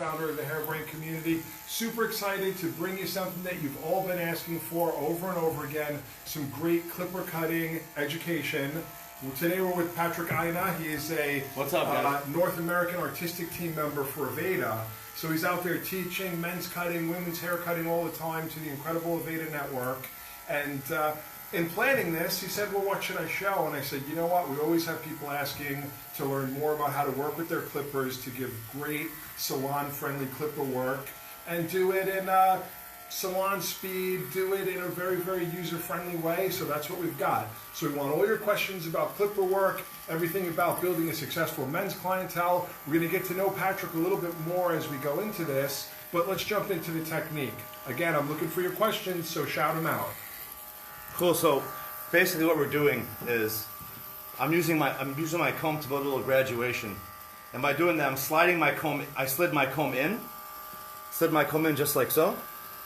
co-founder of the Hairbrain community. Super excited to bring you something that you've all been asking for over and over again, some great clipper cutting education. Today we're with Patrick Aina. He is a What's up, guys? North American artistic team member for Aveda. So he's out there teaching men's cutting, women's hair cutting all the time to the incredible Aveda network. And in planning this, he said, well, what should I show? And I said, you know what? We always have people asking to learn more about how to work with their clippers, to give great salon-friendly clipper work, and do it in salon speed, do it in a very, very user-friendly way. So that's what we've got. So we want all your questions about clipper work, everything about building a successful men's clientele. We're going to get to know Patrick a little bit more as we go into this, but let's jump into the technique. Again, I'm looking for your questions, so shout them out. Cool. So basically, what we're doing is I'm using my comb to build a little graduation, and by doing that, I'm sliding my comb. I slid my comb in just like so,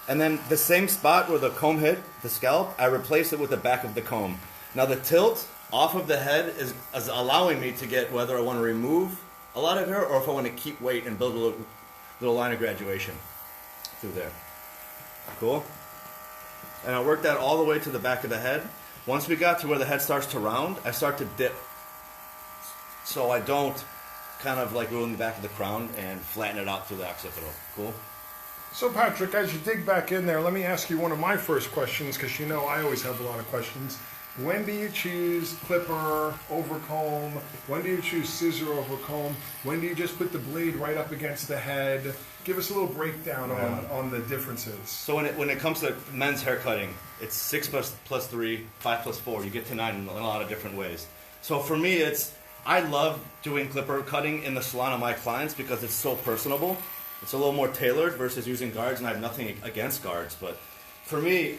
and then the same spot where the comb hit the scalp, I replace it with the back of the comb. Now the tilt off of the head is allowing me to get whether I want to remove a lot of hair or if I want to keep weight and build a little line of graduation through there. Cool. And I work that all the way to the back of the head. Once we got to where the head starts to round, I start to dip. So I don't kind of like ruin the back of the crown and flatten it out through the occipital. Cool? So Patrick, as you dig back in there, let me ask you one of my first questions, because you know I always have a lot of questions. When do you choose clipper over comb? When do you choose scissor over comb? When do you just put the blade right up against the head? Give us a little breakdown on the differences. So when it comes to men's hair cutting, it's 6 plus 3, 5 plus 4. You get to 9 in a lot of different ways. So for me, I love doing clipper cutting in the salon of my clients because it's so personable. It's a little more tailored versus using guards, and I have nothing against guards. But for me,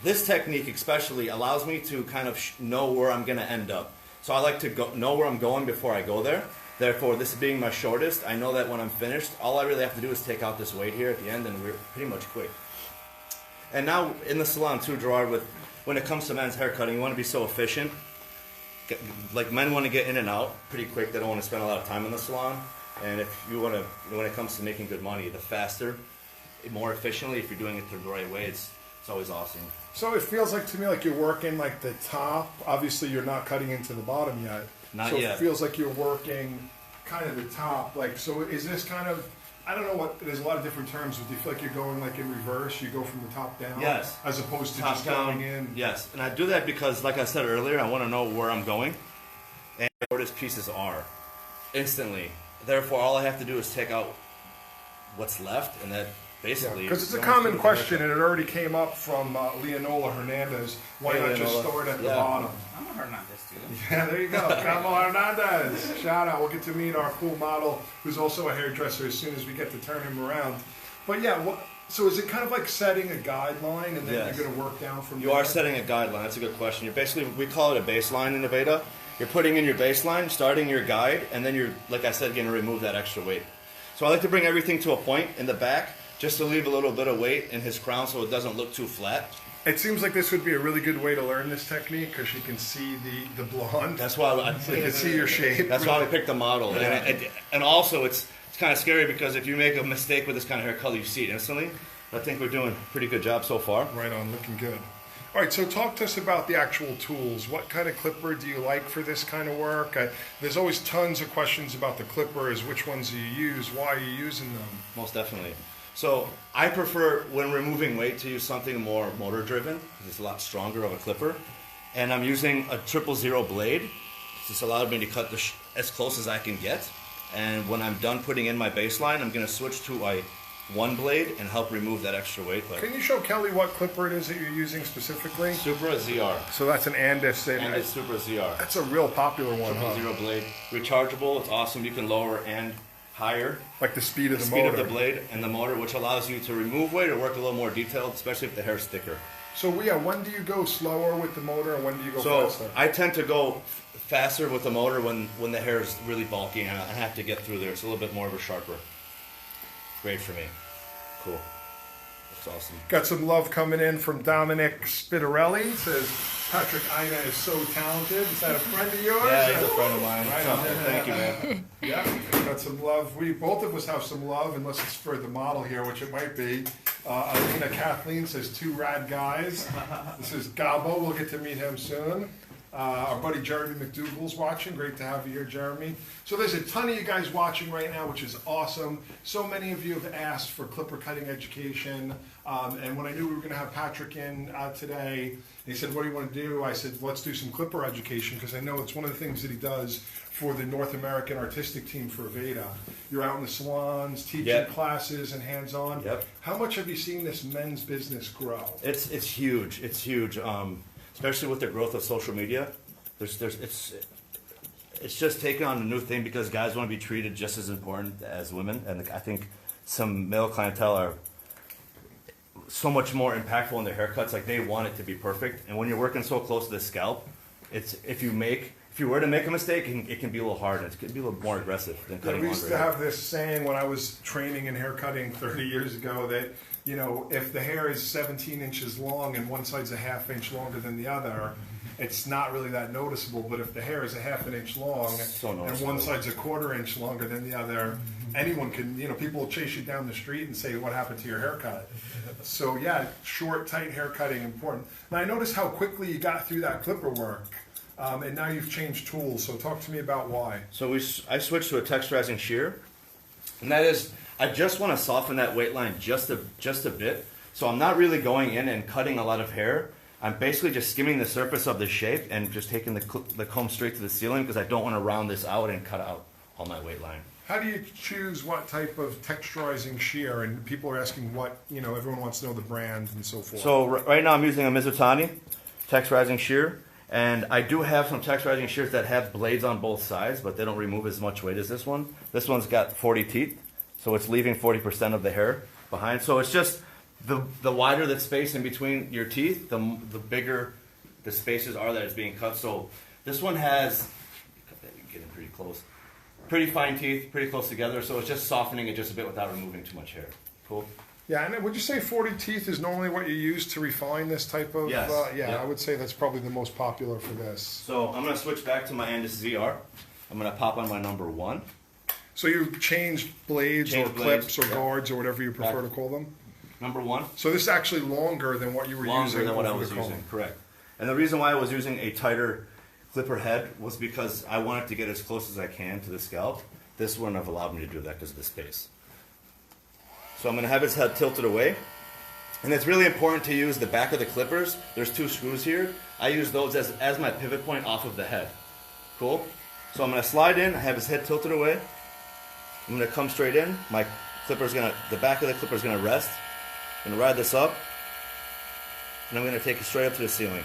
this technique especially allows me to kind of know where I'm going to end up. So I like to know where I'm going before I go there. Therefore, this being my shortest, I know that when I'm finished, all I really have to do is take out this weight here at the end, and we're pretty much quick. And now in the salon too, Gerard, when it comes to men's hair cutting, you want to be so efficient. Like men want to get in and out pretty quick. They don't want to spend a lot of time in the salon. And if you want to, when it comes to making good money, the faster, more efficiently, if you're doing it the right way, it's always awesome. So it feels like to me like you're working like the top. Obviously, you're not cutting into the bottom yet. Not so yet. It feels like you're working kind of the top. Like, so is this kind of, I don't know what, there's a lot of different terms, but do you feel like you're going like in reverse? You go from the top down? Yes. As opposed to top just down, going in? Yes. And I do that because, like I said earlier, I want to know where I'm going and where these pieces are instantly. Therefore, all I have to do is take out what's left, and that basically... Because it's a common question, and it already came up from Leonola Hernandez. Why not just start at the bottom? I'm a Hernandez, too. Yeah, there you go. Kamala Hernandez. Shout out. We'll get to meet our cool model, who's also a hairdresser, as soon as we get to turn him around. But yeah, so is it kind of like setting a guideline, and then you're going to work down from there? You are setting a guideline. That's a good question. You're basically, we call it a baseline in Aveda. You're putting in your baseline, starting your guide, and then you're, like I said, going to remove that extra weight. So I like to bring everything to a point in the back, just to leave a little bit of weight in his crown so it doesn't look too flat. It seems like this would be a really good way to learn this technique because you can see the blonde. That's why you can see your shape. That's why we picked the model. Yeah. And also, it's kind of scary because if you make a mistake with this kind of hair color, you see it instantly. I think we're doing a pretty good job so far. Right on, looking good. All right, so talk to us about the actual tools. What kind of clipper do you like for this kind of work? There's always tons of questions about the clippers. Which ones do you use? Why are you using them? Most definitely. So I prefer, when removing weight, to use something more motor-driven because it's a lot stronger of a clipper. And I'm using a 000 blade. This allowed me to cut as close as I can get. And when I'm done putting in my baseline, I'm going to switch to a 1 blade and help remove that extra weight. Can you show Kelly what clipper it is that you're using specifically? Supra ZR. So that's an Andis. Andis Supra ZR. That's a real popular one, 000 blade. Rechargeable. It's awesome. You can lower and higher. Like the speed of the motor. motor. The speed of the blade and the motor, which allows you to remove weight or work a little more detailed, especially if the hair's thicker. So yeah, when do you go slower with the motor and when do you go faster? So I tend to go faster with the motor when the hair is really bulky and I have to get through there. It's a little bit more of a sharper. Great for me. Cool. It's awesome. Got some love coming in from Dominic Spitarelli. Says, Patrick Ina is so talented. Is that a friend of yours? Yeah, he's a friend of mine. Right on. Thank you, man. Yeah, got some love. We both of us have some love, unless it's for the model here, which it might be. Alina Kathleen says, 2 rad guys. This is Gabo. We'll get to meet him soon. Our buddy Jeremy McDougall's watching. Great to have you here, Jeremy. So there's a ton of you guys watching right now, which is awesome. So many of you have asked for clipper cutting education. And when I knew we were going to have Patrick in today, he said, what do you want to do? I said, let's do some clipper education, because I know it's one of the things that he does for the North American artistic team for Aveda. You're out in the salons, teaching classes and hands-on. Yep. How much have you seen this men's business grow? It's huge. It's huge. Especially with the growth of social media, it's just taken on a new thing because guys want to be treated just as important as women, and I think some male clientele are so much more impactful in their haircuts. Like, they want it to be perfect, and when you're working so close to the scalp, if you were to make a mistake, it can be a little hard. It can be a little more aggressive than cutting. We used to have this saying when I was training in hair cutting 30 years ago that, you know, if the hair is 17 inches long and one side's a ½ inch longer than the other, it's not really that noticeable. But if the hair is a ½ an inch long and one side's a ¼ inch longer than the other, anyone can, you know, people will chase you down the street and say, what happened to your haircut? So yeah, short, tight hair cutting, important. Now I noticed how quickly you got through that clipper work. And now you've changed tools, so talk to me about why. So I switched to a texturizing shear, and that is, I just want to soften that weight line just a bit. So I'm not really going in and cutting a lot of hair. I'm basically just skimming the surface of the shape and just taking the comb straight to the ceiling, because I don't want to round this out and cut out all my weight line. How do you choose what type of texturizing shear? And people are asking what, you know, everyone wants to know the brand and so forth. So right now I'm using a Mizutani texturizing shear. And I do have some texturizing shears that have blades on both sides, but they don't remove as much weight as this one. This one's got 40 teeth, so it's leaving 40% of the hair behind. So it's just the wider the space in between your teeth, the bigger the spaces are that it's being cut. So this one has, getting pretty close, pretty fine teeth, pretty close together. So it's just softening it just a bit without removing too much hair. Cool. Yeah, and would you say 40 teeth is normally what you use to refine this type of? Yes. I would say that's probably the most popular for this. So I'm going to switch back to my Andis ZR. I'm going to pop on my number 1. So you've changed blades or clips or guards or whatever you prefer to call them? Number 1. So this is actually longer than what you were using? Longer than what I was using, correct. And the reason why I was using a tighter clipper head was because I wanted to get as close as I can to the scalp. This wouldn't have allowed me to do that because of the space. So I'm going to have his head tilted away. And it's really important to use the back of the clippers. There's 2 screws here. I use those as my pivot point off of the head. Cool? So I'm going to slide in. I have his head tilted away. I'm going to come straight in. The back of the clipper is going to rest. I'm going to ride this up. And I'm going to take it straight up to the ceiling.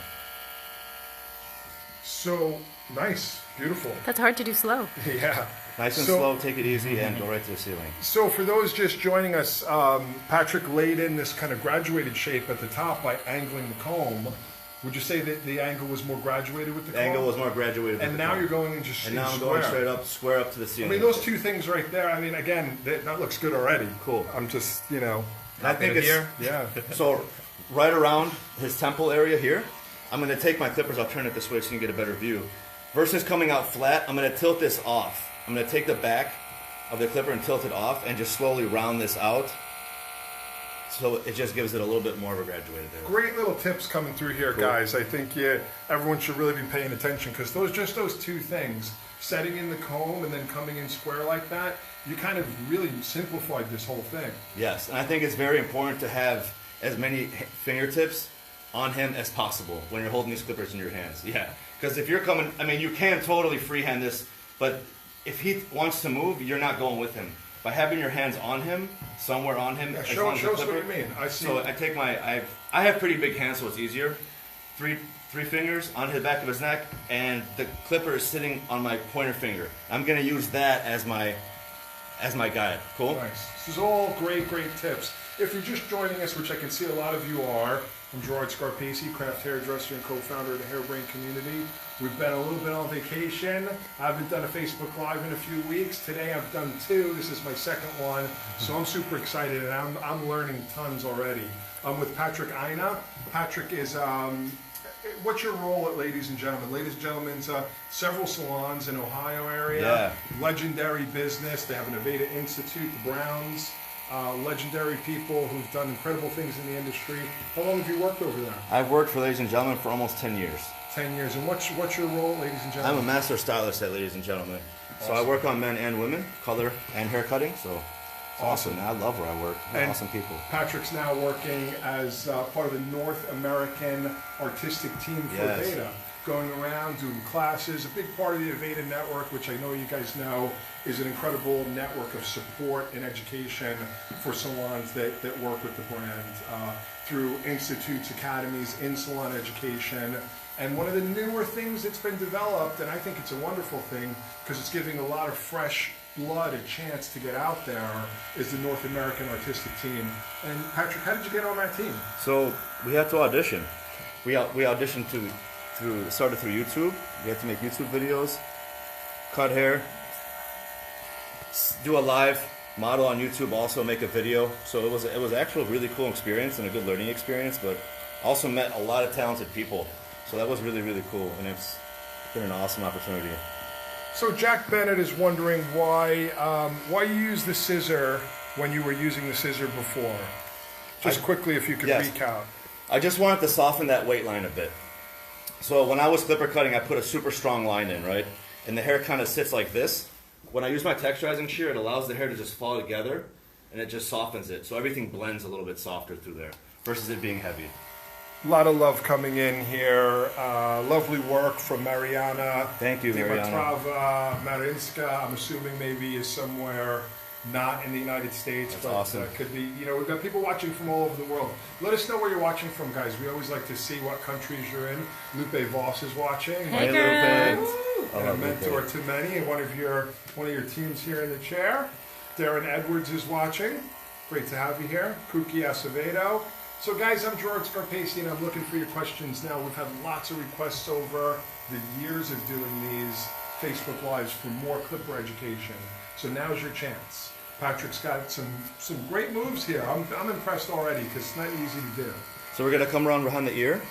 So, nice. Beautiful. That's hard to do slow. Yeah. Nice and slow, take it easy, and go right to the ceiling. So for those just joining us, Patrick laid in this kind of graduated shape at the top by angling the comb. Would you say that the angle was more graduated with the comb? The angle was more graduated with the comb. And now you're going in just and now I'm going straight up, square up to the ceiling. I mean, those 2 things right there, I mean, again, that looks good already. Cool. I'm just, you know. I think it's, here. Yeah. So right around his temple area here, I'm going to take my clippers, I'll turn it this way so you can get a better view. Versus coming out flat, I'm going to tilt this off. I'm going to take the back of the clipper and tilt it off and just slowly round this out. So it just gives it a little bit more of a graduated there. Great little tips coming through here, guys. I think everyone should really be paying attention, because those 2 things, setting in the comb and then coming in square like that, you kind of really simplified this whole thing. Yes, and I think it's very important to have as many fingertips on him as possible when you're holding these clippers in your hands. Yeah, because if you're coming, I mean, you can totally freehand this, but if he wants to move, you're not going with him. By having your hands on him, somewhere on him, show us what you mean. I see. So I take I have pretty big hands, so it's easier. Three fingers on the back of his neck, and the clipper is sitting on my pointer finger. I'm going to use that as my as my guide. Cool? Nice. This is all great, great tips. If you're just joining us, which I can see a lot of you are, I'm Gerard Scarpese, craft hairdresser and co-founder of the Hairbrain community. We've been a little bit on vacation. I haven't done a Facebook Live in a few weeks. Today I've done 2. This is my second one. So I'm super excited and I'm learning tons already. I'm with Patrick Aina. Patrick is, what's your role at Ladies and Gentlemen? Ladies and Gentlemen, several salons in Ohio area. Yeah. Legendary business. They have an Aveda Institute, the Browns. Legendary people who've done incredible things in the industry. How long have you worked over there? I've worked for Ladies and Gentlemen for almost 10 years. 10 years. And what's your role, Ladies and Gentlemen? I'm a master stylist at Ladies and Gentlemen. Awesome. So I work on men and women, color and hair cutting. So it's awesome. I love where I work. They're awesome people. Patrick's now working as part of the North American artistic team for Aveda, going around doing classes. A big part of the Aveda network, which I know you guys know, is an incredible network of support and education for salons that work with the brand through institutes, academies, in-salon education. And one of the newer things that's been developed, and I think it's a wonderful thing because it's giving a lot of fresh blood a chance to get out there, is the North American artistic team. And Patrick, how did you get on that team? So we had to audition. We auditioned started through YouTube. We had to make YouTube videos, cut hair, do a live model on YouTube, also make a video. So it was actually a really cool experience and a good learning experience, but also met a lot of talented people. So that was really, really cool, and it's been an awesome opportunity. So Jack Bennett is wondering why you use the scissor when you were using the scissor before. Just quickly, if you could recap. I just wanted to soften that weight line a bit. So when I was clipper cutting, I put a super strong line in, right? And the hair kind of sits like this. When I use my texturizing shear, it allows the hair to just fall together, and it just softens it. So everything blends a little bit softer through there, versus it being heavy. A lot of love coming in here. Lovely work from Mariana. Thank you, Mariana. Dimitrova, Marinska, I'm assuming maybe is somewhere not in the United States. That's but awesome. Could be, we've got people watching from all over the world. Let us know where you're watching from, guys. We always like to see what countries you're in. Lupe Voss is watching. Hey, Lupe. And a mentor to many, and one of your teams here in the chair. Darren Edwards is watching. Great to have you here. Kuki Acevedo. So guys, I'm Gerard Scarpese, and I'm looking for your questions now. We've had lots of requests over the years of doing these Facebook Lives for more clipper education. So now's your chance. Patrick's got some great moves here. I'm impressed already because it's not easy to do. So we're going to come around behind the ear.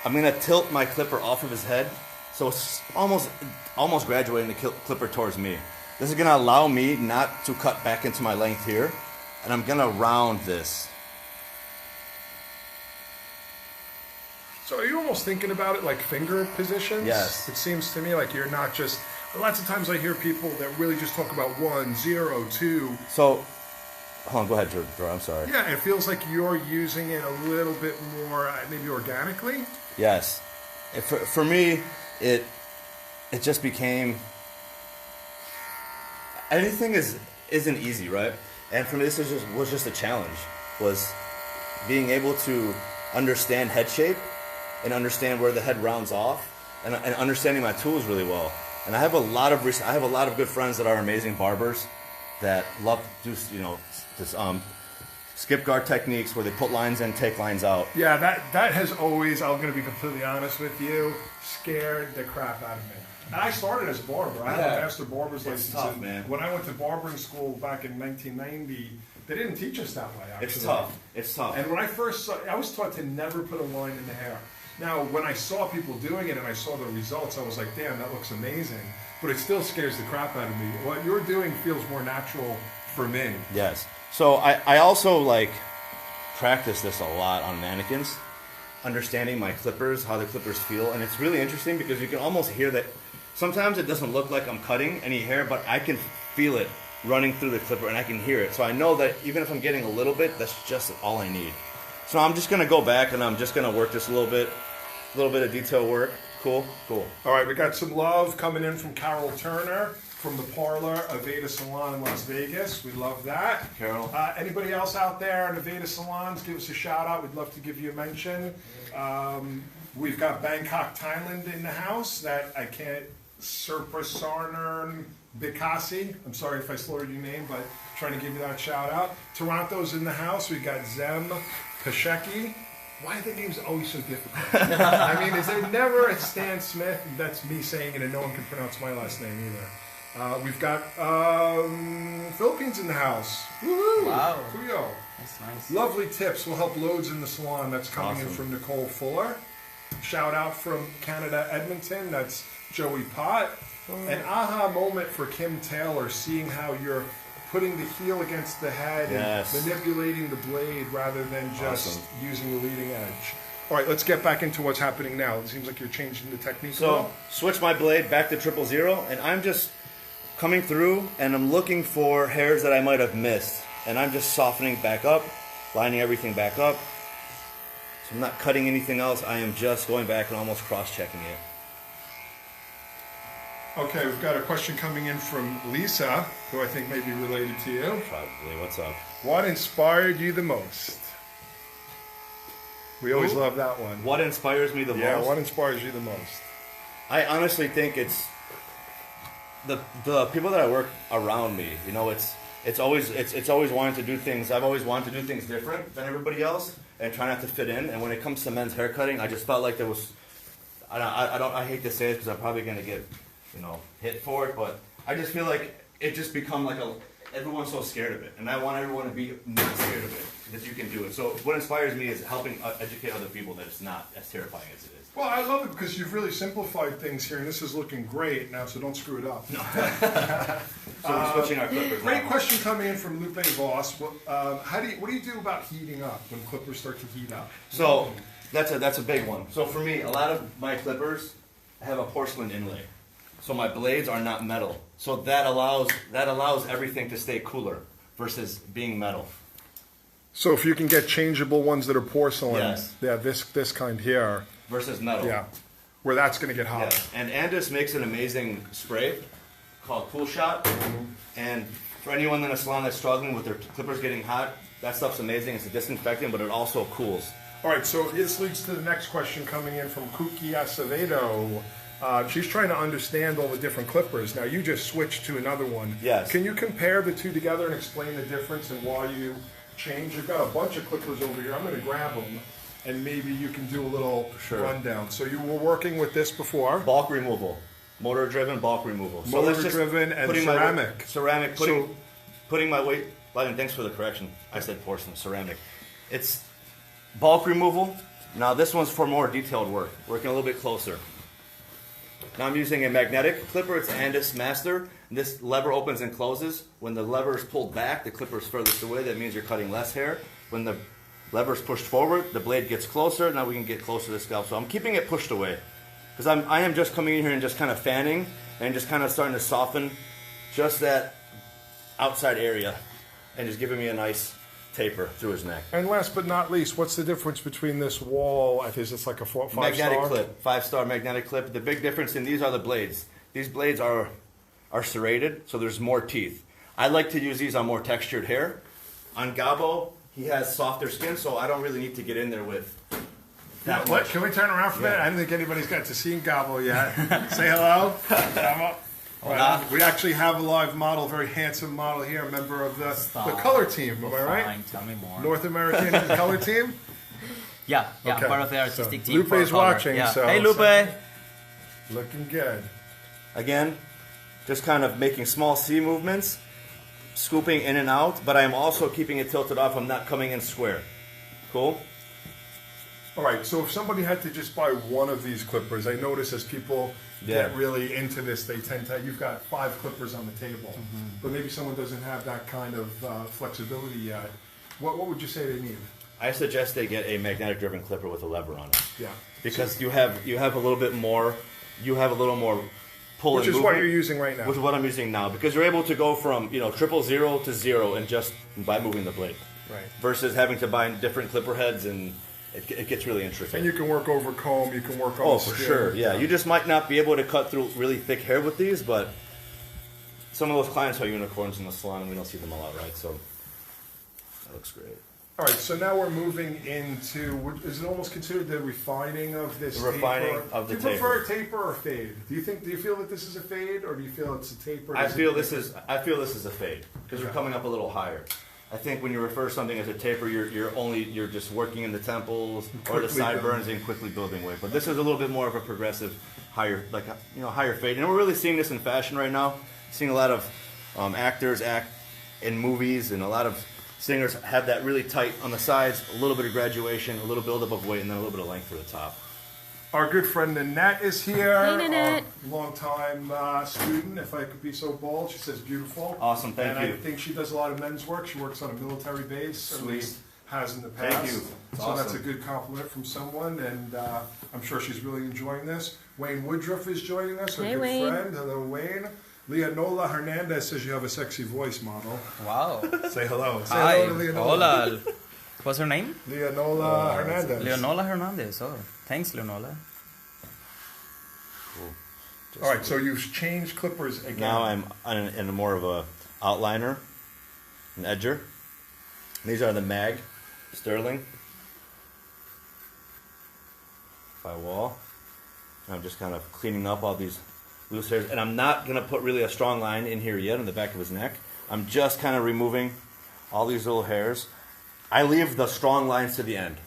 I'm going to tilt my clipper off of his head, so it's almost graduating the clipper towards me. This is going to allow me not to cut back into my length here, and I'm going to round this. So are you almost thinking about it like finger positions? Yes. It seems to me like you're not just... Lots of times I hear people that really just talk about 1, 0, 2. So, hold on, go ahead, Drew. I'm sorry. Yeah, it feels like you're using it a little bit more, maybe organically. Yes. For me, it just became... Anything isn't easy, right? And for me, this was just a challenge. Was being able to understand head shape and understand where the head rounds off, and understanding my tools really well. And I have a lot of good friends that are amazing barbers that love to do this skip guard techniques where they put lines in, take lines out. Yeah, that has always, I'm going to be completely honest with you, scared the crap out of me. And I started as a barber. I have a master barber's license. It's tough, man. When I went to barbering school back in 1990, they didn't teach us that way, actually. It's tough. It's tough. And when I first saw, I was taught to never put a line in the hair. Now, when I saw people doing it and I saw the results, I was like, damn, that looks amazing. But it still scares the crap out of me. What you're doing feels more natural for me. Yes. So I also practice this a lot on mannequins, understanding my clippers, how the clippers feel. And it's really interesting because you can almost hear that sometimes it doesn't look like I'm cutting any hair, but I can feel it running through the clipper and I can hear it. So I know that even if I'm getting a little bit, that's just all I need. So I'm just going to go back and I'm just going to work this a little bit of detail work. Cool. All right, we got some love coming in from Carol Turner from the Parlor Aveda Salon in Las Vegas. We love that. Carol. Anybody else out there in Aveda Salons, give us a shout out. We'd love to give you a mention. We've got Bangkok, Thailand in the house. That I can't, Serpa Sarnern, Bicassi. I'm sorry if I slaughtered your name, but trying to give you that shout out. Toronto's in the house. We got Zem Pashecki. Why are the names always so difficult? I mean, is there never a Stan Smith? That's me saying it, and no one can pronounce my last name either. We've got Philippines in the house. Woo! Wow. Kuyo. That's nice. Lovely tips will help loads in the salon. That's coming in from Nicole Fuller. Shout out from Canada, Edmonton. That's Joey Pott. An aha moment for Kim Taylor, seeing how you're putting the heel against the head and manipulating the blade rather than just using the leading edge. All right, let's get back into what's happening now. It seems like you're changing the technique. So switch my blade back to 000, and I'm just coming through, and I'm looking for hairs that I might have missed, and I'm just softening back up, lining everything back up. So I'm not cutting anything else. I am just going back and almost cross-checking it. Okay, we've got a question coming in from Lisa, who I think may be related to you. Probably. What's up? What inspired you the most? We always love that one. What inspires me the most? Yeah, what inspires you the most? I honestly think it's the people that I work around me. You know, it's always wanting to do things. I've always wanted to do things different than everybody else and try not to fit in. And when it comes to men's haircutting, I just felt like there was. I hate to say it because I'm probably going to get hit for it, but I just feel like it just become like everyone's so scared of it, and I want everyone to be not scared of it, that you can do it. So what inspires me is helping educate other people that it's not as terrifying as it is. Well, I love it because you've really simplified things here, and this is looking great now, so don't screw it up. No. So we're switching our clippers. Great question coming in from Lupe Voss. What do you do about heating up when clippers start to heat up? So that's a big one. So for me, a lot of my clippers have a porcelain inlay. So my blades are not metal. So that allows everything to stay cooler versus being metal. So if you can get changeable ones that are porcelain, Yes. yeah, this kind here, Versus metal. yeah, where that's going to get hot. Yes. And Andis makes an amazing spray called Cool Shot. And for anyone in a salon that's struggling with their clippers getting hot, that stuff's amazing. It's a disinfectant, but it also cools. All right, so this leads to the next question coming in from Kuki Acevedo. She's trying to understand all the different clippers. Now, you just switched to another one. Yes. Can you compare the two together and explain the difference and why you changed? You've got a bunch of clippers over here. I'm going to grab them, and maybe you can do a little rundown. So you were working with this before. Bulk removal. Motor-driven bulk removal. So Motor-driven and ceramic. Ceramic. Putting my weight... And thanks for the correction. I said porcelain. Ceramic. It's bulk removal. Now, this one's for more detailed work. Working a little bit closer. Now I'm using a magnetic clipper. It's Andis Master. This lever opens and closes. When the lever is pulled back, the clipper is furthest away. That means you're cutting less hair. When the lever is pushed forward, the blade gets closer. Now we can get closer to the scalp. So I'm keeping it pushed away because I am just coming in here and just kind of fanning and just kind of starting to soften just that outside area and just giving me a nice taper through his neck. And last but not least, what's the difference between this wall? I think it's like a 5-star? Magnetic clip, 5-star magnetic clip. The big difference in these are the blades. These blades are serrated, so there's more teeth. I like to use these on more textured hair. On Gabo, he has softer skin, so I don't really need to get in there with that much. Can we turn around for a minute? I don't think anybody's got to see Gabo yet. Say hello. We actually have a live model, very handsome model here, a member of the color team. Am I right? Fine. Tell me more. North American color team? Yeah, Okay. I'm part of the artistic team. Lupe's for color. watching, Yeah. so- Hey, Lupe. Looking good. Again, just kind of making small C movements, scooping in and out, but I am also keeping it tilted off. I'm not coming in square. Cool? All right, so if somebody had to just buy one of these clippers, I notice as people get really into this, they tend to, you've got 5 clippers on the table, but maybe someone doesn't have that kind of flexibility yet. What would you say they need? I suggest they get a magnetic driven clipper with a lever on it. Yeah. Because you have a little bit more, pull Which and is what movement, you're using right now. which is what I'm using now. Because you're able to go from 000 to 0 and just by moving the blade. Right. Versus having to buy different clipper heads, and it gets really interesting. And you can work over comb, you can work on Oh, the for skin. sure. Yeah, you just might not be able to cut through really thick hair with these, but some of those clients are unicorns in the salon, and we don't see them a lot, right? So that looks great. All right, so now we're moving into, is it almost considered the refining of this The refining taper? of the Do you taper. prefer a taper or a fade? Do you feel that this is a fade, or do you feel it's a taper? I feel this is a fade because you're Okay. coming up a little higher. I think when you refer to something as a taper, you're just working in the temples or the Quickly sideburns and quickly building weight. But this is a little bit more of a progressive, higher, higher fade. And we're really seeing this in fashion right now. Seeing a lot of actors act in movies, and a lot of singers have that really tight on the sides, a little bit of graduation, a little buildup of weight, and then a little bit of length for the top. Our good friend Nanette is here. Hey, Nanette. Our longtime student, if I could be so bold. She says beautiful. Awesome, thank you. And I think she does a lot of men's work. She works on a military base, or at Sweet. least has in the past. Thank you. It's So that's a awesome. good compliment from someone, and I'm sure she's really enjoying this. Wayne Woodruff is joining us, our Hey, good Wayne. friend. Hello, Wayne. Leonola Hernandez says you have a sexy voice, model. Wow. Say hello. Say Hi. hello to Leonola. Hola. What's her name? Leonola Hernandez. Leonola Hernandez. Oh, thanks, Leonola. All right, so you've changed clippers again. Now I'm in a more of a outliner, an edger. These are the mag Sterling by Wall. And I'm just kind of cleaning up all these loose hairs, and I'm not going to put really a strong line in here yet on the back of his neck. I'm just kind of removing all these little hairs. I leave the strong lines to the end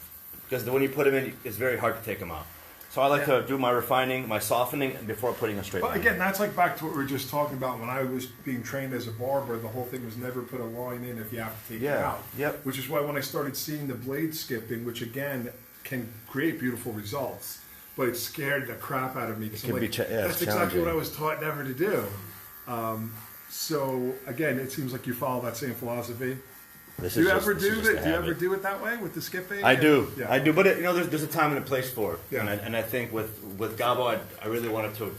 because when you put them in, it's very hard to take them out. So I like to do my refining, my softening before putting a straight But line. again, that's like back to what we were just talking about. When I was being trained as a barber, the whole thing was never put a line in if you have to take it Yeah, out. yep. Which is why when I started seeing the blade skipping, which again can create beautiful results, but it scared the crap out of me. 'Cause I'm can be like, it's that's exactly what challenging. I was taught never to do. So again, it seems like you follow that same philosophy. This Do you is ever this is do just a that? Do you ever habit. do it that way with the skipping? I do, Yeah. I do, but there's a time and a place for it. Yeah. And I think with Gabo, I really wanted to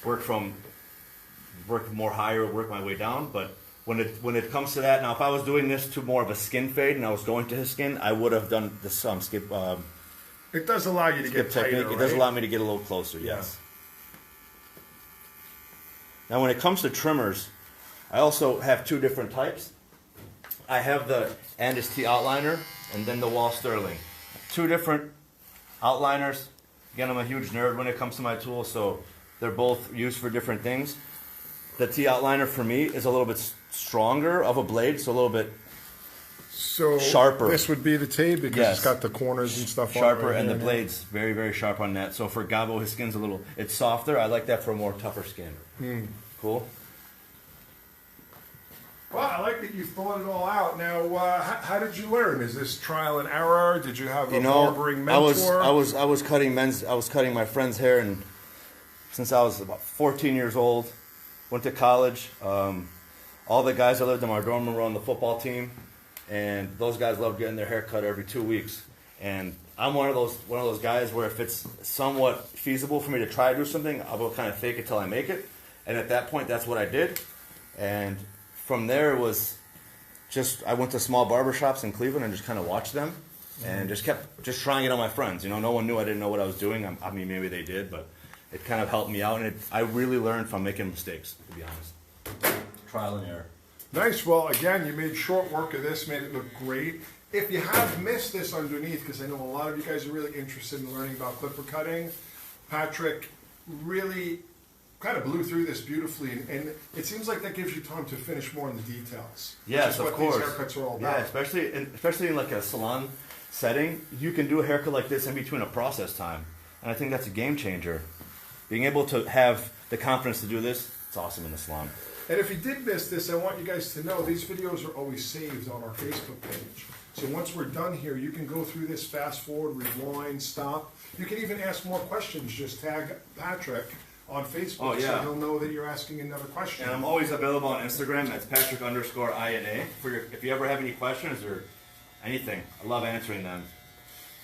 work more higher, work my way down. But when it comes to that, now if I was doing this to more of a skin fade and I was going to his skin, I would have done the skip It does allow you to skip get tighter, technique. It does right? allow me to get a little closer. Yeah. Yes. Now when it comes to trimmers, I also have two different types. I have the Andis T outliner and then the Wall Sterling. Two different outliners. Again, I'm a huge nerd when it comes to my tools, so they're both used for different things. The T outliner for me is a little bit stronger of a blade, so a little bit So Sharper. This would be the T because Yes. it's got the corners and stuff on it sharper, right and the here. blade's very, very sharp on that. So for Gabo, his skin's it's softer. I like that for a more tougher skin. Cool. Well, I like that you thought it all out. Now, how did you learn? Is this trial and error? Did you have a barbering mentor? I was cutting my friend's hair, and since I was about 14 years old, went to college. All the guys that lived in my dorm room were on the football team, and those guys loved getting their hair cut every 2 weeks. And I'm one of those guys where if it's somewhat feasible for me to try to do something, I will kind of fake it till I make it. And at that point, that's what I did. And from there, it was just I went to small barbershops in Cleveland and just kind of watched them, and just kept trying it on my friends. You know, no one knew I didn't know what I was doing. I mean, maybe they did, but it kind of helped me out, and I really learned from making mistakes. To be honest, trial and error. Nice. Well, again, you made short work of this, made it look great. If you have missed this underneath, because I know a lot of you guys are really interested in learning about clipper cutting, Patrick really kind of blew through this beautifully, and it seems like that gives you time to finish more in the details. Yes, which is of what course. These haircuts are all about. Yeah, especially in like a salon setting, you can do a haircut like this in between a process time, and I think that's a game changer. Being able to have the confidence to do this, it's awesome in the salon. And if you did miss this, I want you guys to know these videos are always saved on our Facebook page. So once we're done here, you can go through this, fast forward, rewind, stop. You can even ask more questions. Just tag Patrick on Facebook, Oh, yeah. so he'll know that you're asking another question. And I'm always available on Instagram. That's Patrick_INA. If you ever have any questions or anything, I love answering them.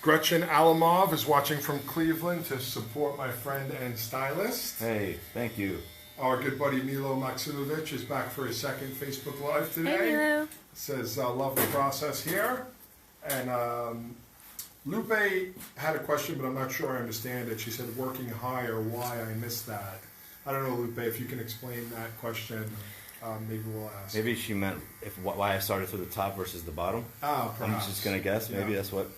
Gretchen Alamov is watching from Cleveland to support my friend and stylist. Hey, thank you. Our good buddy Milo Maximovich is back for his second Facebook Live today. Hey, Milo. Says, love the process here. And Lupe had a question, but I'm not sure I understand it. She said, working higher, why I missed that. I don't know, Lupe, if you can explain that question. maybe we'll ask. Maybe she meant why I started through the top versus the bottom. Oh, perhaps. I'm just gonna guess. Maybe Yeah. that's what.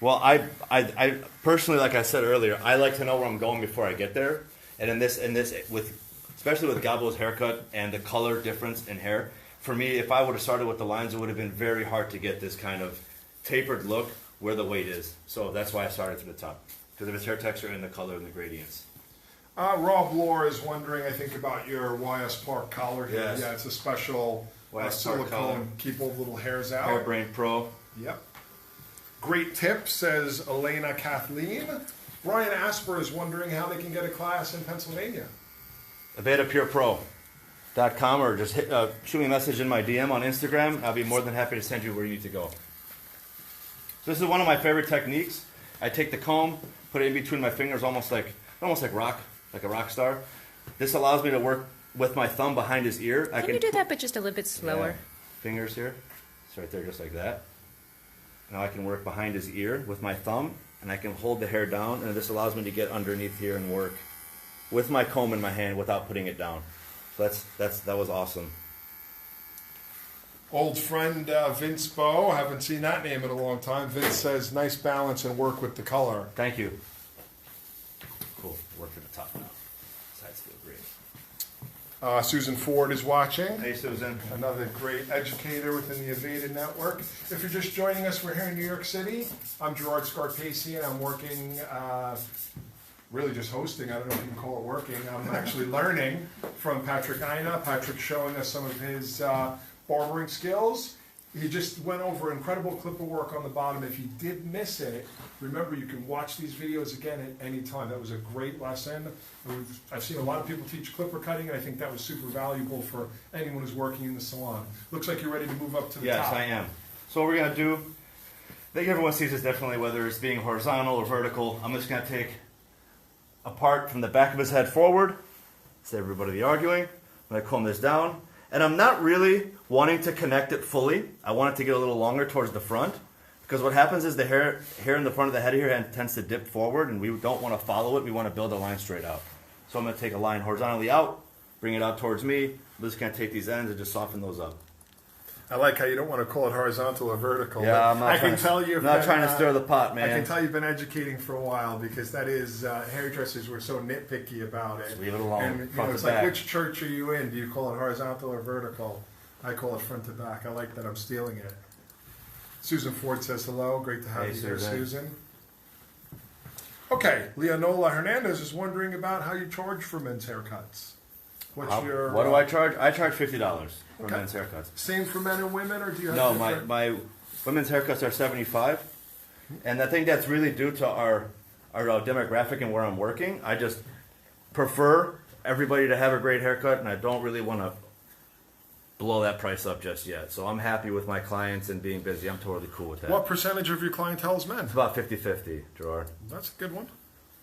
Well, I personally, like I said earlier, I like to know where I'm going before I get there. And in this, especially with Gabo's haircut and the color difference in hair, for me, if I would have started with the lines, it would have been very hard to get this kind of tapered look where the weight is. So that's why I started to the top, because of its hair texture and the color and the gradients. Rob Lohr is wondering, I think, about your YS Park collar here. Yes. Yeah, it's a special YS Park silicone, collar. keep all the little hairs out. Hairbrain Pro. Yep. Great tip, says Elena Kathleen. Brian Asper is wondering how they can get a class in Pennsylvania. AvedaPurePro.com, or just shoot me a message in my DM on Instagram. I'll be more than happy to send you where you need to go. So this is one of my favorite techniques. I take the comb, put it in between my fingers, almost like rock, like a rock star. This allows me to work with my thumb behind his ear. Can you do that, but just a little bit slower? Yeah. Fingers here. It's right there, just like that. Now I can work behind his ear with my thumb, and I can hold the hair down, and this allows me to get underneath here and work with my comb in my hand without putting it down. So that was awesome. Old friend Vince Bow, haven't seen that name in a long time. Vince says, nice balance and work with the color. Thank you. Cool. Work at the top now. Sides feel great. Susan Ford is watching. Hey, Susan. Another great educator within the Aveda network. If you're just joining us, we're here in New York City. I'm Gerard Scarpacey, and I'm working, really just hosting. I don't know if you can call it working. I'm actually learning from Patrick Ina. Patrick's showing us some of his barbering skills. He just went over incredible clipper work on the bottom. If you did miss it, remember you can watch these videos again at any time. That was a great lesson. I've seen a lot of people teach clipper cutting, and I think that was super valuable for anyone who's working in the salon. Looks like you're ready to move up to the top. Yes, I am. So what we're going to do, I think everyone sees this differently, whether it's being horizontal or vertical. I'm just going to take a part from the back of his head forward. Save everybody the arguing. I'm going to comb this down. And I'm not really wanting to connect it fully. I want it to get a little longer towards the front. Because what happens is the hair in the front of the head here tends to dip forward, and we don't want to follow it. We want to build a line straight out. So I'm going to take a line horizontally out, bring it out towards me. I'm just going to take these ends and just soften those up. I like how you don't want to call it horizontal or vertical. Yeah, I'm not trying to stir the pot, man. I can tell you've been educating for a while, because that is, hairdressers were so nitpicky about it. Just leave it alone. And it's like, which church are you in? Do you call it horizontal or vertical? I call it front to back. I like that I'm stealing it. Susan Ford says hello. Great to have you here, Susan. Okay, Leonola Hernandez is wondering about how you charge for men's haircuts. What do I charge? I charge $50 for men's haircuts. Same for men and women, or do you have No, different? my women's haircuts are $75, and I think that's really due to our demographic and where I'm working. I just prefer everybody to have a great haircut, and I don't really want to blow that price up just yet. So I'm happy with my clients and being busy. I'm totally cool with that. What percentage of your clientele is men? It's about 50-50, Gerard. That's a good one.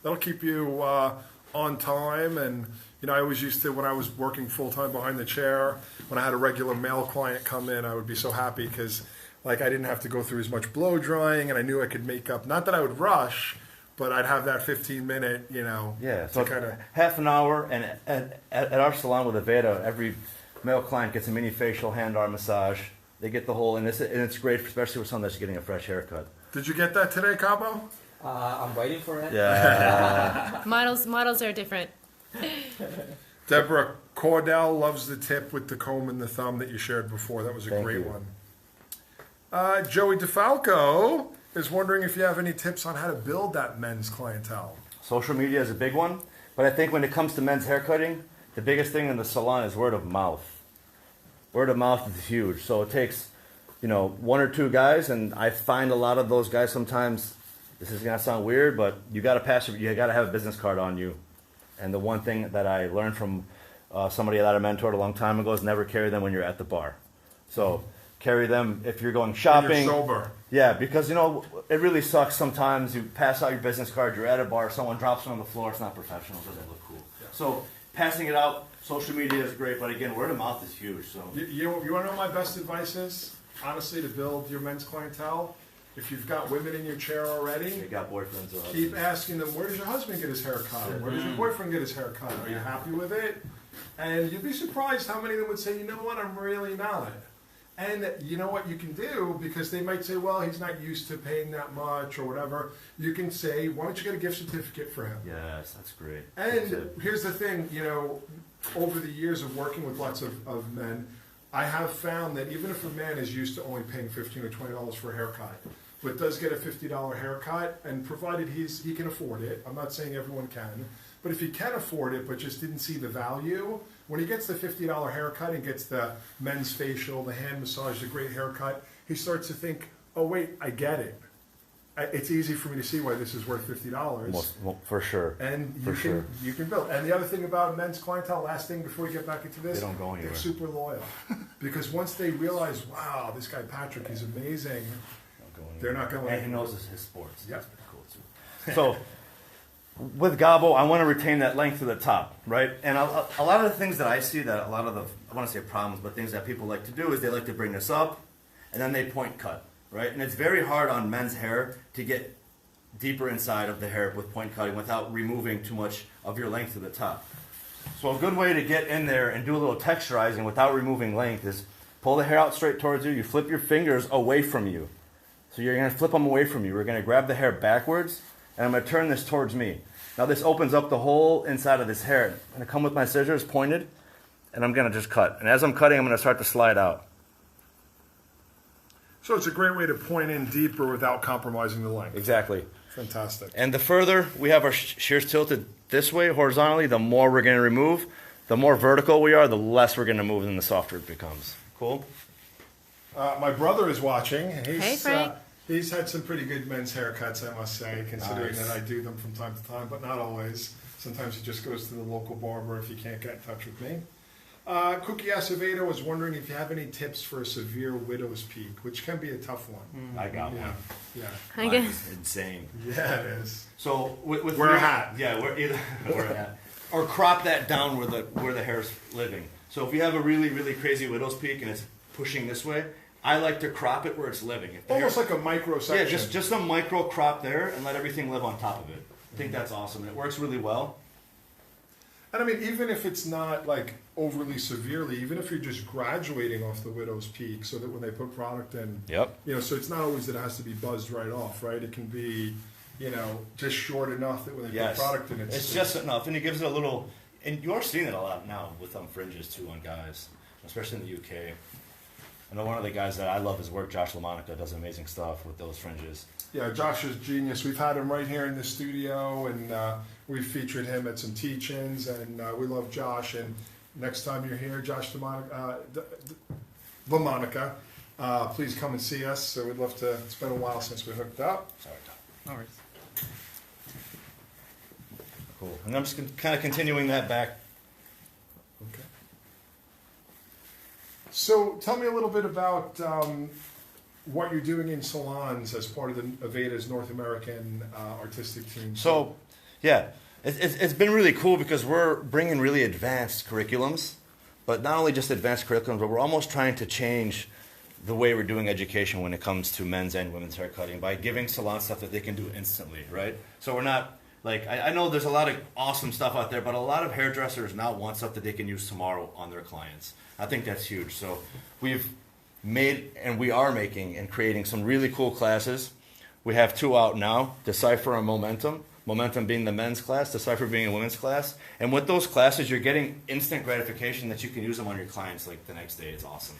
That'll keep you on time. And, I always used to, when I was working full-time behind the chair, when I had a regular male client come in, I would be so happy because, I didn't have to go through as much blow drying, and I knew I could make up. Not that I would rush, but I'd have that 15-minute, Yeah, so kind of half an hour. And at our salon with Aveda, every male client gets a mini facial, hand arm massage. They get the whole, and it's great, especially for someone that's getting a fresh haircut. Did you get that today, Cabo? I'm waiting for it. Yeah. Models are different. Deborah Cordell loves the tip with the comb and the thumb that you shared before. That was a great one. Joey DeFalco is wondering if you have any tips on how to build that men's clientele. Social media is a big one, but I think when it comes to men's haircutting, the biggest thing in the salon is word of mouth. Word of mouth is huge. So it takes, one or two guys, and I find a lot of those guys sometimes, this is going to sound weird, but you got to have a business card on you. And the one thing that I learned from somebody that I mentored a long time ago is never carry them when you're at the bar. So carry them if you're going shopping. You're sober. Yeah, because, it really sucks sometimes. You pass out your business card, you're at a bar, someone drops it on the floor, it's not professional, it doesn't look cool. Yeah. So passing it out, social media is great, but again, word of mouth is huge. So you want to know my best advice is? Honestly, to build your men's clientele, if you've got women in your chair already, they got boyfriends or keep asking them, where does your husband get his hair cut? Where does your boyfriend get his hair cut? Are you happy with it? And you'd be surprised how many of them would say, you know what, I'm really not. And you know what you can do, because they might say, well, he's not used to paying that much or whatever. You can say, why don't you get a gift certificate for him? Yes, that's great. And here's the thing, over the years of working with lots of men, I have found that even if a man is used to only paying $15 or $20 for a haircut, but does get a $50 haircut, and provided he can afford it, I'm not saying everyone can, but if he can afford it but just didn't see the value, when he gets the $50 haircut and gets the men's facial, the hand massage, the great haircut, he starts to think, oh wait, I get it. It's easy for me to see why this is worth $50. Well, for sure. And you can build. And the other thing about men's clientele, last thing before we get back into this, they don't go anywhere. They're super loyal. Because once they realize, wow, this guy Patrick, he's amazing, they're not going anywhere. And he knows his sports. Yeah. That's pretty cool too. So, with Gabo, I want to retain that length to the top, right? And a lot of the things that I see that a lot of the, I want to say problems, but things that people like to do is they like to bring this up and then they point cut, right? And it's very hard on men's hair to get deeper inside of the hair with point cutting without removing too much of your length to the top. So a good way to get in there and do a little texturizing without removing length is pull the hair out straight towards you, you flip your fingers away from you. So you're going to flip them away from you. We're going to grab the hair backwards, and I'm going to turn this towards me. Now this opens up the whole inside of this hair. I'm going to come with my scissors pointed, and I'm going to just cut. And as I'm cutting, I'm going to start to slide out. So it's a great way to point in deeper without compromising the length. Exactly. Fantastic. And the further we have our shears tilted this way horizontally, the more we're going to remove. The more vertical we are, the less we're going to move, and the softer it becomes. Cool? My brother is watching. And Hey, Frank. He's had some pretty good men's haircuts, I must say, considering that I do them from time to time, but not always. Sometimes he just goes to the local barber if he can't get in touch with me. Cookie Acevedo was wondering if you have any tips for a severe widow's peak, which can be a tough one. I got Yeah, one. yeah. I Mine guess. is insane. Yeah, it is. So with Wear a hat. Yeah, wear a hat. Or crop that down where the hair's living. So if you have a really, really crazy widow's peak and it's pushing this way, I like to crop it where it's living. If the Almost hair, like a micro section. yeah, just a micro crop there and let everything live on top of it. I think that's awesome. And it works really well. And I mean, even if it's not like overly severely, even if you're just graduating off the widow's peak so that when they put product in, Yep. so it's not always that it has to be buzzed right off, right? It can be, just short enough that when they Yes. put product in, It's just enough. And it gives it a little, and you're seeing it a lot now with fringes too on guys, especially in the UK. I know one of the guys that I love his work, Josh LaMonica, does amazing stuff with those fringes. Yeah, Josh is genius. We've had him right here in the studio, and we've featured him at some teach-ins, and we love Josh. And next time you're here, Josh LaMonica, please come and see us. So we'd love to. It's been a while since we hooked up. Sorry, Tom. No worries. Cool. And I'm just kind of continuing that back. Okay. So tell me a little bit about what you're doing in salons as part of the Aveda's North American artistic team. So, yeah, it's been really cool because we're bringing really advanced curriculums, but not only just advanced curriculums, but we're almost trying to change the way we're doing education when it comes to men's and women's hair cutting by giving salons stuff that they can do instantly, right? So we're not, like, I know there's a lot of awesome stuff out there, but a lot of hairdressers now want stuff that they can use tomorrow on their clients. I think that's huge. So we've made, and we are making and creating some really cool classes. We have 2 out now, Decipher and Momentum. Momentum being the men's class, Decipher being the women's class. And with those classes, you're getting instant gratification that you can use them on your clients like the next day. It's awesome.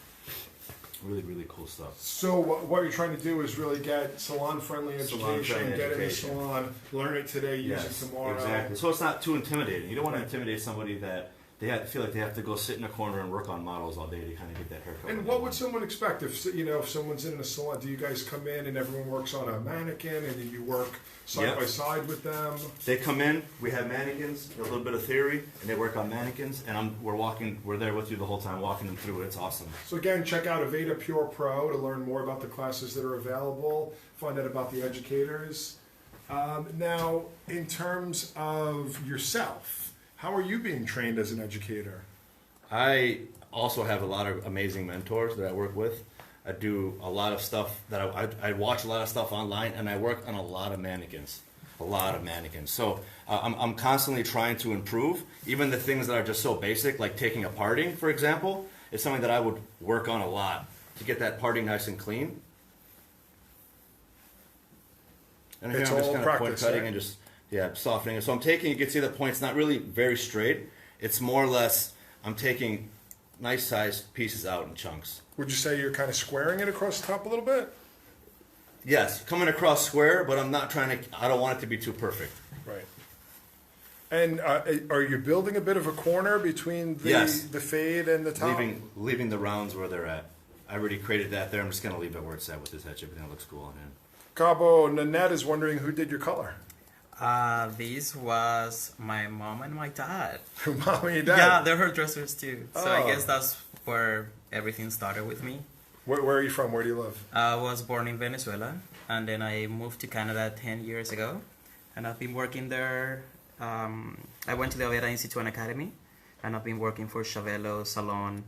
Really, really cool stuff. So what you're trying to do is really get salon-friendly education, Salon-friendly get in the education. salon, learn it today, use it tomorrow. Exactly. So it's not too intimidating. You don't want to intimidate somebody that they feel like they have to go sit in a corner and work on models all day to kind of get that haircut. And what would someone expect if someone's in a salon? Do you guys come in and everyone works on a mannequin and then you work side by side with them? They come in, we have mannequins, a little bit of theory, and they work on mannequins, and we're there with you the whole time, walking them through it. It's awesome. So again, check out Aveda Pure Pro to learn more about the classes that are available, find out about the educators. Now, in terms of yourself, how are you being trained as an educator? I also have a lot of amazing mentors that I work with. I do a lot of stuff that I watch a lot of stuff online, and I work on a lot of mannequins. a lot of mannequins. So I'm constantly trying to improve. Even the things that are just so basic, like taking a parting, for example, is something that I would work on a lot to get that parting nice and clean. And here It's I'm just all kind of point practice, cutting right? and just softening it. So I'm taking, you can see the point's not really very straight. It's more or less, I'm taking nice sized pieces out in chunks. Would you say you're kind of squaring it across the top a little bit? Yes, coming across square, but I'm not trying to, I don't want it to be too perfect. Right. And are you building a bit of a corner between the, Yes. the fade and the top? Leaving the rounds where they're at. I already created that there. I'm just going to leave it where it's at with this edge. Everything looks cool on him. Cabo, Nanette is wondering who did your color. This was my mom and my dad. Mom and your dad? Yeah, they're hairdressers too. So Oh. I guess that's where everything started with me. Where are you from? Where do you live? I was born in Venezuela, and then I moved to Canada 10 years ago, and I've been working there. I went to the Aveda Institute and Academy, and I've been working for Chavelo Salon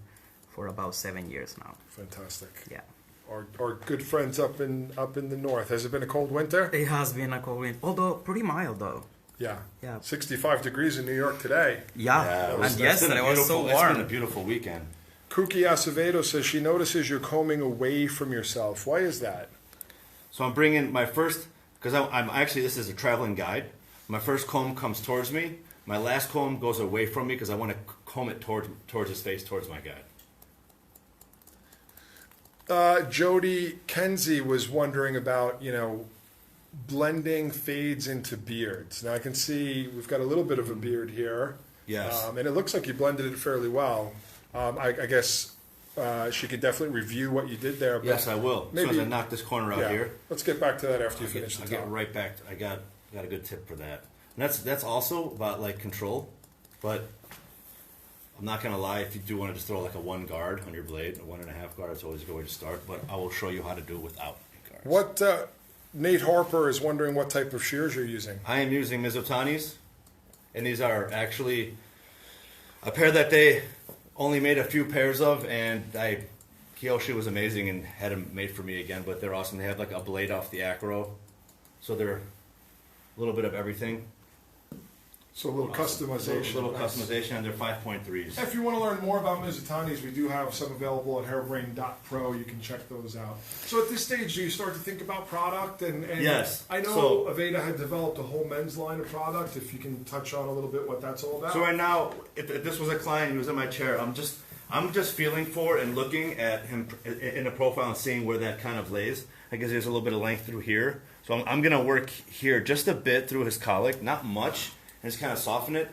for about 7 years now. Fantastic. Yeah. Our good friends up in the north. Has it been a cold winter? It has been a cold winter, although pretty mild though. Yeah. Yeah. 65 degrees in New York today. Yeah, it was- and it's been yesterday a was so beautiful- It's been a warm. beautiful weekend. Kuki Acevedo says she notices you're combing away from yourself. Why is that? So I'm bringing my first, because I'm actually, this is a traveling guide. My first comb comes towards me. My last comb goes away from me because I want to comb it towards his face, towards my guide. Jody Kenzie was wondering about, blending fades into beards. Now I can see we've got a little bit of a beard here. Yes. And it looks like you blended it fairly well. I guess she could definitely review what you did there. But Yes, I will. As soon as I knock this corner out yeah. here. Let's get back to that after you I'll finish the get top. right back. I got a good tip for that. And that's also about like control, but I'm not gonna lie. If you do want to just throw like a 1 guard on your blade, a 1.5 guard, it's always a good way to start. But I will show you how to do it without guards. What Nate Harper is wondering what type of shears you're using. I am using Mizotanis, and these are actually a pair that they only made a few pairs of, and Kiyoshi was amazing and had them made for me again. But they're awesome. They have like a blade off the acro, so they're a little bit of everything. So a little customization. A little Nice. customization, and they're 5.3s. If you want to learn more about Mizotanis, we do have some available at hairbrain.pro. You can check those out. So at this stage, do you start to think about product? And Yes. I know So- Aveda had developed a whole men's line of product. If you can touch on a little bit what that's all about. So right now, if this was a client, he was in my chair. I'm just feeling for and looking at him in the profile and seeing where that kind of lays. I guess there's a little bit of length through here. So I'm gonna work here just a bit through his cowlick, not much, and just kind of soften it.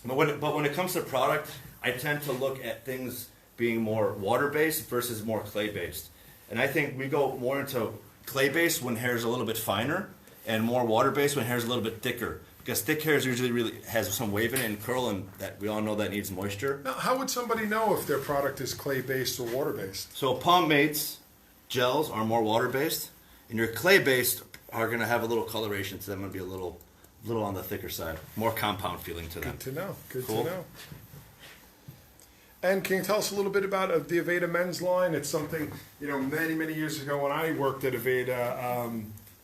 But when it comes to product, I tend to look at things being more water-based versus more clay-based. And I think we go more into clay-based when hair is a little bit finer, and more water-based when hair is a little bit thicker. Because thick hair is usually really has some wave in it and curl, and that we all know that needs moisture. Now, how would somebody know if their product is clay-based or water-based? So Palm Mates gels are more water-based, and your clay-based are going to have a little coloration to them and be a little on the thicker side, more compound feeling to them. Good to know. Good Cool. to know. And can you tell us a little bit about the Aveda men's line? It's something, many years ago when I worked at Aveda,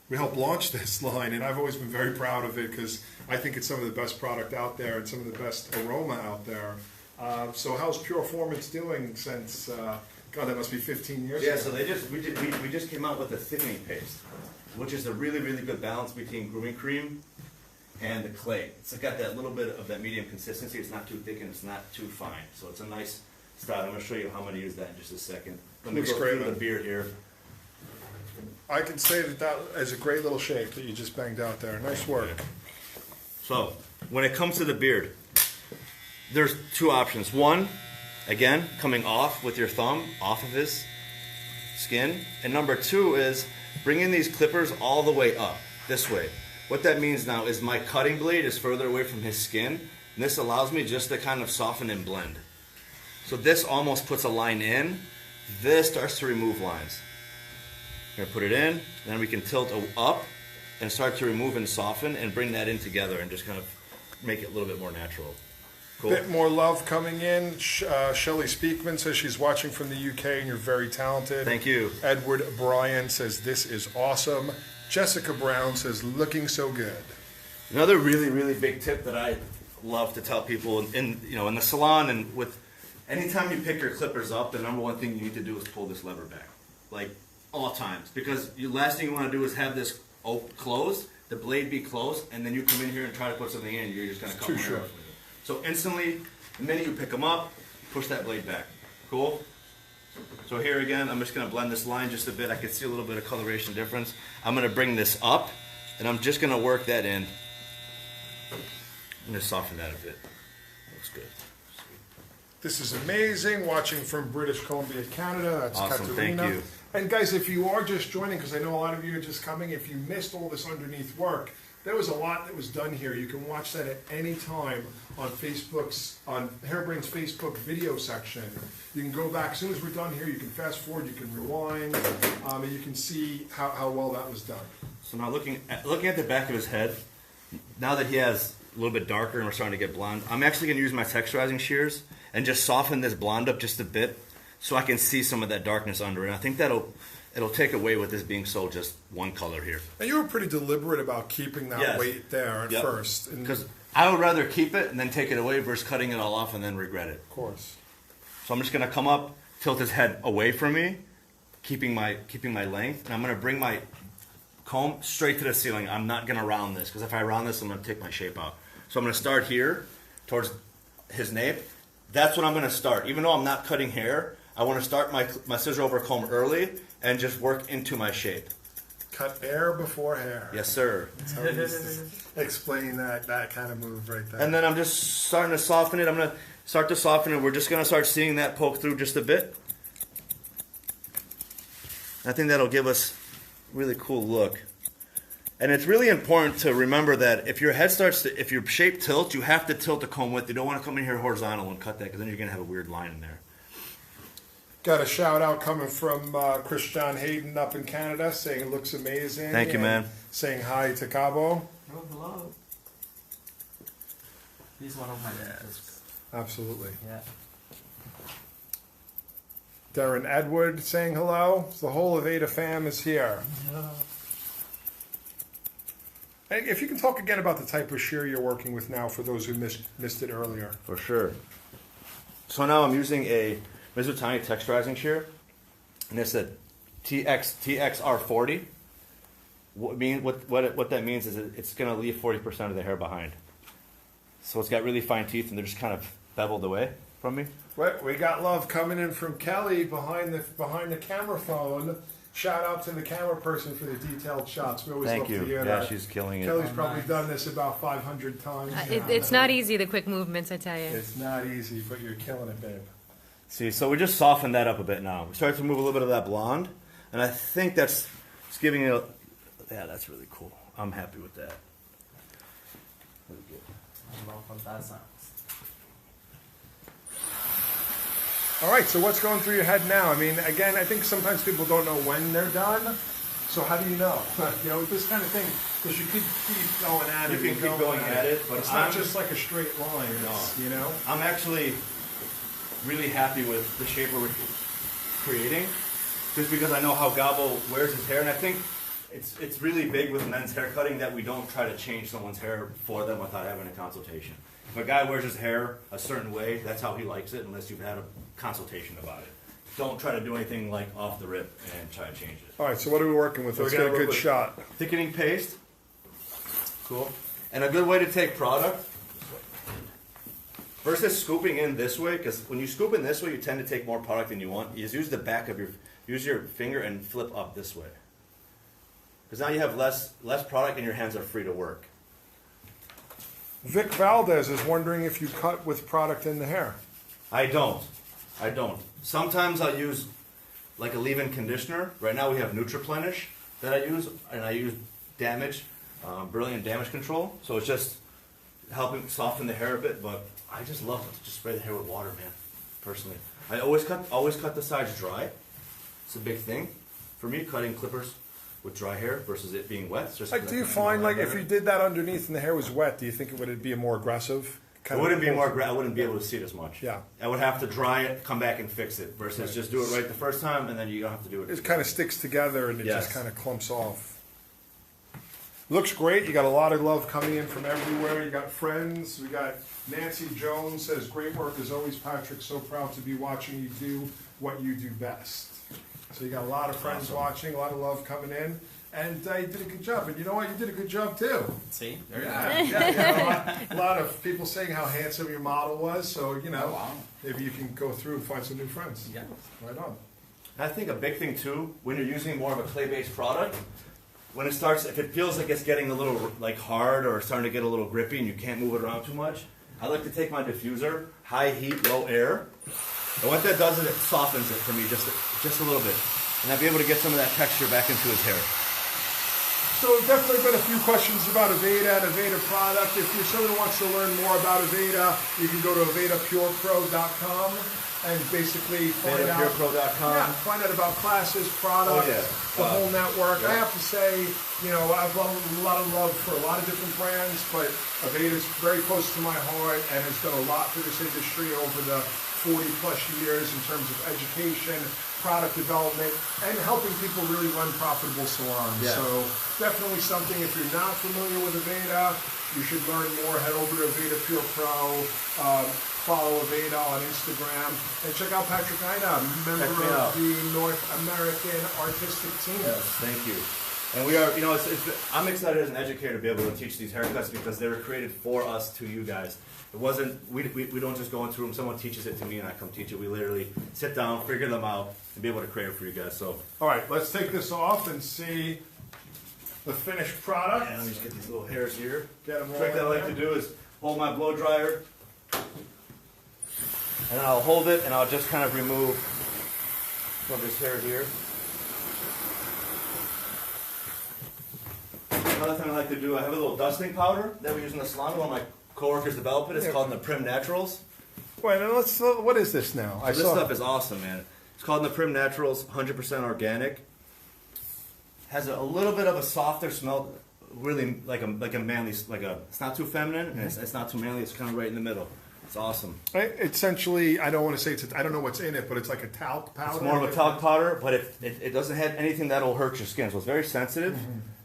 we helped launch this line, and I've always been very proud of it because I think it's some of the best product out there and some of the best aroma out there. So how's Pure Formance doing since, God, that must be 15 years Yeah, ago? so we just came out with a thickening paste, which is a really good balance between grooming cream and the clay. It's got that little bit of that medium consistency. It's not too thick and it's not too fine. So it's a nice style. I'm going to show you how I'm going to use that in just a second. Let me Looks go great, through man. the beard here. I can say that is a great little shape that you just banged out there. Nice work. So when it comes to the beard, there's 2 options. One, again, coming off with your thumb off of his skin. And number 2 is bringing these clippers all the way up this way. What that means now is my cutting blade is further away from his skin, and this allows me just to kind of soften and blend. So this almost puts a line in. This starts to remove lines. We're gonna put it in, then we can tilt up and start to remove and soften and bring that in together and just kind of make it a little bit more natural. Cool. Bit more love coming in. Shelley Speakman says she's watching from the UK and you're very talented. Thank you. Edward Bryan says this is awesome. Jessica Brown says, looking so good. Another really, really big tip that I love to tell people in the salon and with anytime you pick your clippers up, the number one thing you need to do is pull this lever back, like all times, because the last thing you want to do is have this closed, the blade be closed, and then you come in here and try to put something in, you're just going to cut my hair off with it. So instantly, the minute you pick them up, push that blade back. Cool? So here again, I'm just going to blend this line just a bit. I can see a little bit of coloration difference. I'm going to bring this up, and I'm just going to work that in. I'm going to soften that a bit. Looks good. This is amazing. Watching from British Columbia, Canada. That's Awesome, Katerina. thank you. And guys, if you are just joining, because I know a lot of you are just coming, if you missed all this underneath work, there was a lot that was done here. You can watch that at any time on Hairbrain's Facebook video section. You can go back as soon as we're done here. You can fast forward, you can rewind, and you can see how well that was done. So now looking at the back of his head, now that he has a little bit darker and we're starting to get blonde, I'm actually going to use my texturizing shears and just soften this blonde up just a bit so I can see some of that darkness under. And I think it'll take away with this being so just one color here. And you were pretty deliberate about keeping that weight there at first. Because I would rather keep it and then take it away versus cutting it all off and then regret it. Of course. So I'm just going to come up, tilt his head away from me, keeping my length, and I'm going to bring my comb straight to the ceiling. I'm not going to round this, because if I round this, I'm going to take my shape out. So I'm going to start here towards his nape. That's what I'm going to start. Even though I'm not cutting hair, I want to start my scissor over comb early and just work into my shape. Cut air before hair. Yes, sir. That's how we used to explain that kind of move right there. And then I'm just starting to soften it. I'm going to start to soften it. We're just going to start seeing that poke through just a bit. I think that'll give us a really cool look. And it's really important to remember that if your shape tilts, you have to tilt the comb with. You don't want to come in here horizontal and cut that, because then you're going to have a weird line in there. Got a shout out coming from Christian Hayden up in Canada, saying it looks amazing. Thank you, man. Saying hi to Cabo. Oh, hello. He's one of my mentors. Absolutely. Yeah. Darren Edward saying hello. The whole Aveda fam is here. Hello. And if you can talk again about the type of shear you're working with now for those who missed it earlier. For sure. So now I'm using a Mizutani texturizing shear, and it's a TXR40. What that means is it's going to leave 40% of the hair behind. So it's got really fine teeth, and they're just kind of beveled away from me. We got love coming in from Kelly behind the camera phone. Shout out to the camera person for the detailed shots. We always Thank love you. to hear Yeah, that. she's killing it. Kelly's probably done this about 500 times. It's not easy, the quick movements, I tell you. It's not easy, but you're killing it, babe. See, so we just softened that up a bit now. We started to move a little bit of that blonde, and I think it's giving it yeah, that's really cool. I'm happy with that. Really good. All right, so what's going through your head now? I mean, again, I think sometimes people don't know when they're done. So how do you know? This kind of thing, because you keep going at it. You can keep going at it, but it's not just like a straight line. No. I'm actually really happy with the shape we're creating, just because I know how Gabo wears his hair, and I think it's really big with men's hair cutting that we don't try to change someone's hair for them without having a consultation. If a guy wears his hair a certain way, that's how he likes it, unless you've had a consultation about it. Don't try to do anything like off the rip and try to change it. All right, so what are we working with? So Let's get a good shot. Thickening paste. Cool. And a good way to take product versus scooping in this way, because when you scoop in this way, you tend to take more product than you want. You just use the back of use your finger and flip up this way. Because now you have less product and your hands are free to work. Vic Valdez is wondering if you cut with product in the hair. I don't. Sometimes I'll use like a leave-in conditioner. Right now we have Nutriplenish that I use, and I use Brilliant Damage Control. So it's just helping soften the hair a bit, but I just love to just spray the hair with water, man, personally. I always cut the sides dry. It's a big thing for me, cutting clippers with dry hair versus it being wet. Like, do you find, like, if you did that underneath and the hair was wet, do you think it would be a more aggressive? It wouldn't be more. I wouldn't be able to see it as much. Yeah. I would have to dry it, come back and fix it, versus just do it right the first time, and then you don't have to do it. It kind of sticks together and it just kind of clumps off. Looks great. You got a lot of love coming in from everywhere. You got friends. We got Nancy Jones says, great work as always, Patrick. So proud to be watching you do what you do best. So you got a lot of friends watching, a lot of love coming in. And you did a good job. And you know what? You did a good job too. See? A lot of people saying how handsome your model was. So, you know, wow. Maybe you can go through and find some new friends. Yeah. Right on. I think a big thing too, when you're using more of a clay-based product, when it starts, if it feels like it's getting a little like hard or starting to get a little grippy and you can't move it around too much, I like to take my diffuser, high heat, low air, and what that does is it softens it for me just a little bit, and I'll be able to get some of that texture back into his hair. So definitely been a few questions about Aveda and Aveda product. If you're someone who wants to learn more about Aveda, you can go to AvedaPurePro.com and basically find out, find out about classes, products, the whole network. I have to say, you know, I've a lot of love for a lot of different brands, but Aveda is very close to my heart and has done a lot for this industry over the 40 plus years in terms of education, product development, and helping people really run profitable salons. Yeah. So definitely something, if you're not familiar with Aveda, you should learn more. Head over to Aveda Pure Pro, follow Aveda on Instagram, and check out Patrick Ina, member of the North American Artistic Team. Yes, thank you. And we are, you know, I'm excited as an educator to be able to teach these haircuts because they were created for us, to you guys. It wasn't, we don't just go into them, someone teaches it to me and I come teach it. We literally sit down, figure them out, and be able to create it for you guys. So, all right, let's take this off and see the finished product. and let me just get these little hairs here. Get them The all trick that I in like there. to do is hold my blow dryer, and then I'll hold it and I'll just kind of remove some of this hair here. Another thing I like to do, I have a little dusting powder that we use in the salon. One of my coworkers developed it. It's called the Prim Naturals. Wait, let's. What is this now? So this stuff is awesome, man. It's called the Prim Naturals, 100% organic. Has a little bit of a softer smell, really like a manly, it's not too feminine and it's not too manly. It's kind of right in the middle. It's awesome. Essentially, I don't want to say I don't know what's in it, but it's like a talc powder. It's more of a talc powder, but it doesn't have anything that'll hurt your skin. So it's very sensitive.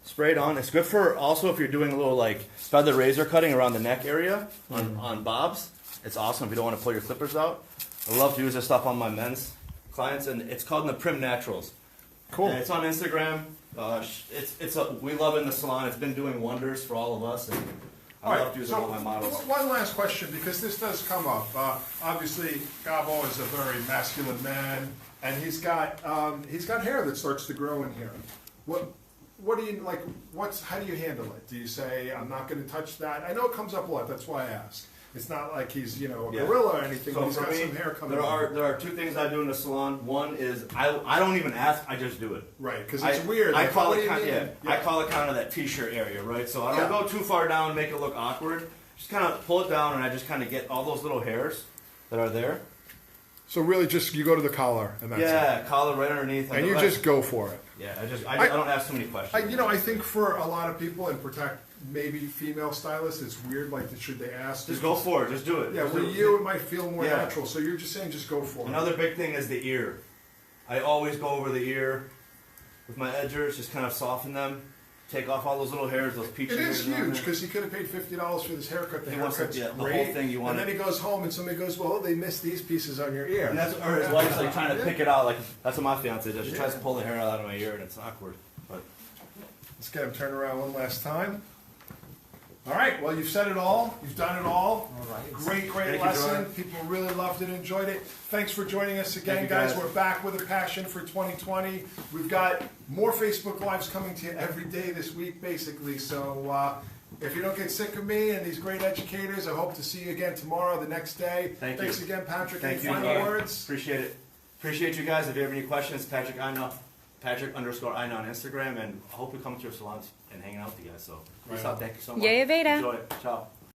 Sprayed on. It's good for also if you're doing a little like feather razor cutting around the neck area on bobs. It's awesome if you don't want to pull your clippers out. I love to use this stuff on my men's clients, and it's called the Prim Naturals. Cool. And it's on Instagram. We love it in the salon. It's been doing wonders for all of us, and I love to use it on my models. One last question, because this does come up. Obviously, Gabo is a very masculine man, and he's got hair that starts to grow in here. What do you like? How do you handle it? Do you say I'm not going to touch that? I know it comes up a lot. That's why I ask. It's not like he's a gorilla or anything. So but he's for got me, some hair coming. there are two things I do in the salon. One is I don't even ask. I just do it. Right, because it's weird. I Like, call what it do you mean? I call it kind of that t-shirt area, right? So I don't go too far down and make it look awkward. Just kind of pull it down, and I just kind of get all those little hairs that are there. So really, just you go to the collar, and that's it. Collar right underneath, And you just go for it. Yeah, I don't ask too many questions. I think for a lot of people, and protect maybe female stylists, it's weird. Like, should they ask? Just go for it. Just do it. Yeah, just with you, it might feel more natural. So you're just saying, just go for it. Another big thing is the ear. I always go over the ear with my edgers, just kind of soften them, take off all those little hairs, those peachy It hairs. is huge because he could have paid $50 for this haircut. The haircut's the great. whole thing you want. And then he goes home and somebody goes, "Well, they missed these pieces on your ear." And that's or his wife's like trying to pick it out. Like that's what my fiance does. She tries to pull the hair out of my ear, and it's awkward. But let's get him turned around one last time. All right. Well, you've said it all. You've done it all. All right. Great Thank you, lesson. Jordan. People really loved it, enjoyed it. Thanks for joining us again, Thank you, guys. We're back with a passion for 2020. We've got more Facebook Lives coming to you every day this week, basically. So if you don't get sick of me and these great educators, I hope to see you again tomorrow, the next day. Thanks again, Patrick. Thank you. Final words? Appreciate it. Appreciate you guys. If you have any questions, Patrick_Ina on Instagram, and I hope we come to your salons and hang out with you guys. So peace out. Thank you so much. Yay, Aveda. Enjoy it. Ciao.